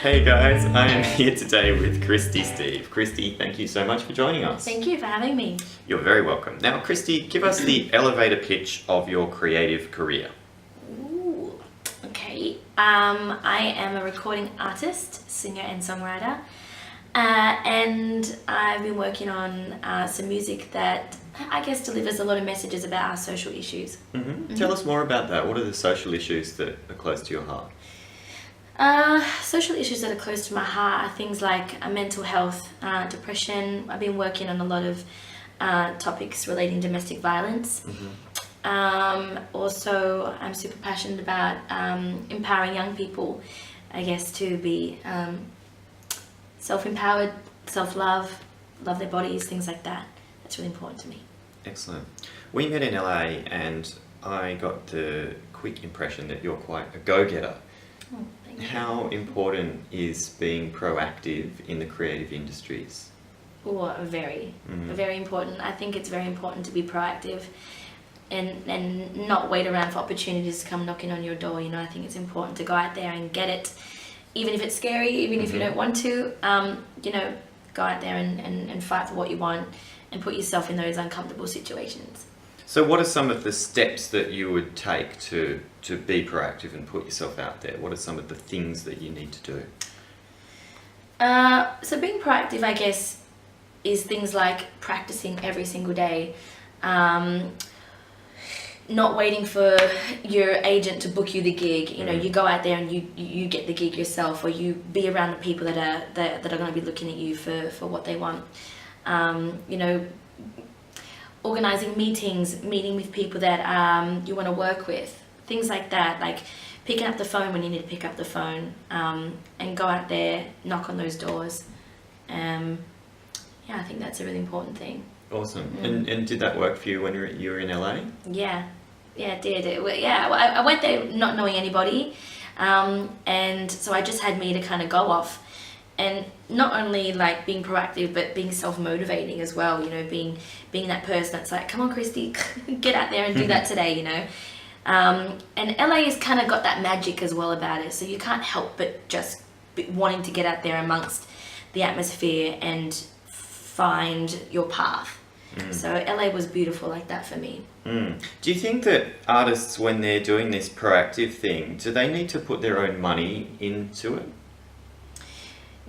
Hey guys, I am here today with Krystie Steve. Krystie, thank you so much for joining us. Thank you for having me. You're very welcome. Now, Krystie, give us the elevator pitch of your creative career. Ooh, okay. I am a recording artist, singer and songwriter, and I've been working on some music that I guess delivers a lot of messages about our social issues. Tell us more about that. What are the social issues that are close to your heart? Social issues that are close to my heart are things like mental health, depression. I've been working on a lot of topics relating to domestic violence. Also, I'm super passionate about empowering young people, I guess, to be self-empowered, self-love, love their bodies, things like that. That's really important to me. Excellent. We met in LA and I got the quick impression that you're quite a go-getter. Oh, thank you. How important is being proactive in the creative industries? Oh, very important. I think it's very important to be proactive and not wait around for opportunities to come knocking on your door. You know, I think it's important to go out there and get it, even if it's scary, even if you don't want to. You know, go out there and fight for what you want and put yourself in those uncomfortable situations. So what are some of the steps that you would take to be proactive and put yourself out there? What are some of the things that you need to do? So being proactive, I guess, is things like practicing every single day, not waiting for your agent to book you the gig. You know, you go out there and you get the gig yourself, or you be around the people that are going to be looking at you for what they want. You know, organizing meetings, meeting with people that you want to work with, things like that, like picking up the phone when you need to pick up the phone, and go out there, knock on those doors. Yeah, I think that's a really important thing. Awesome. And did that work for you when you were in LA? Yeah, it did. I went there not knowing anybody, and so I just had me to kind of go off. And not only like being proactive, but being self-motivating as well, you know, being that person that's like, come on, Krystie, get out there and do that today, you know. And LA has kind of got that magic as well about it, so you can't help but just wanting to get out there amongst the atmosphere and find your path. So LA was beautiful like that for me. Do you think that artists, when they're doing this proactive thing, do they need to put their own money into it?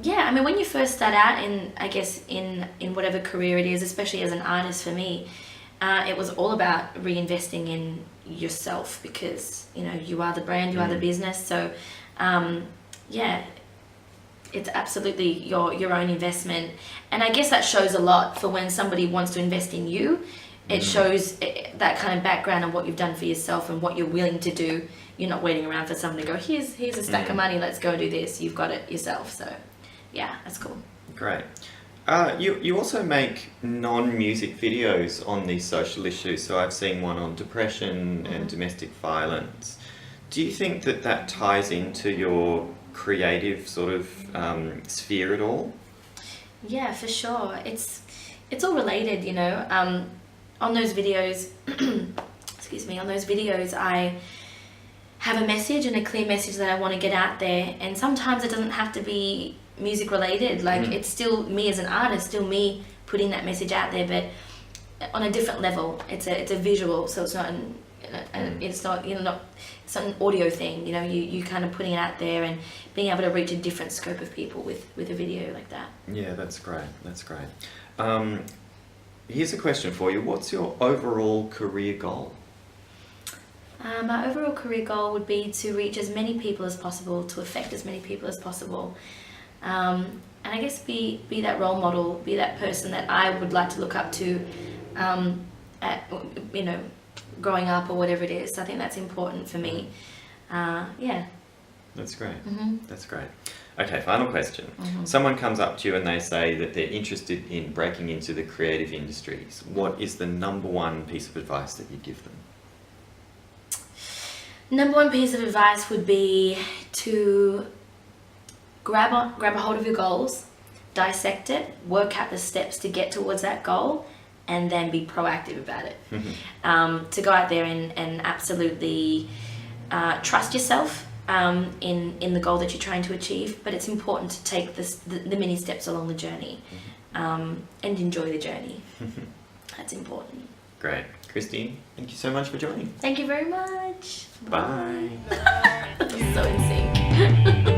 Yeah, I mean, when you first start out in whatever career it is, especially as an artist for me, it was all about reinvesting in yourself because, you know, you are the brand, you are the business. So, yeah, it's absolutely your own investment. And I guess that shows a lot for when somebody wants to invest in you. It shows that kind of background of what you've done for yourself and what you're willing to do. You're not waiting around for someone to go, here's a stack of money, let's go do this. You've got it yourself, so... yeah, that's cool. Great. You also make non-music videos on these social issues. So I've seen one on depression and domestic violence. Do you think that ties into your creative sort of sphere at all? Yeah, for sure. It's all related, you know. On those videos, on those videos, I have a message and a clear message that I want to get out there. And sometimes it doesn't have to be music related, like it's still me as an artist, still me putting that message out there, but on a different level. It's a visual, so it's not it's not an audio thing, you know. You kind of putting it out there and being able to reach a different scope of people with a video like that. Yeah, that's great. Here's a question for you. What's your overall career goal? My overall career goal would be to reach as many people as possible, to affect as many people as possible. And I guess be that role model, be that person that I would like to look up to, at, you know, growing up or whatever it is. So I think that's important for me. Yeah. That's great. That's great. Okay, final question. Someone comes up to you and they say that they're interested in breaking into the creative industries. What is the number one piece of advice that you give them? Number one piece of advice would be to grab a hold of your goals, dissect it, work out the steps to get towards that goal, and then be proactive about it. To go out there and absolutely trust yourself, in the goal that you're trying to achieve, but it's important to take the mini steps along the journey, and enjoy the journey. That's important. Great. Krystie, thank you so much for joining. Thank you very much. Bye. That was so in sync.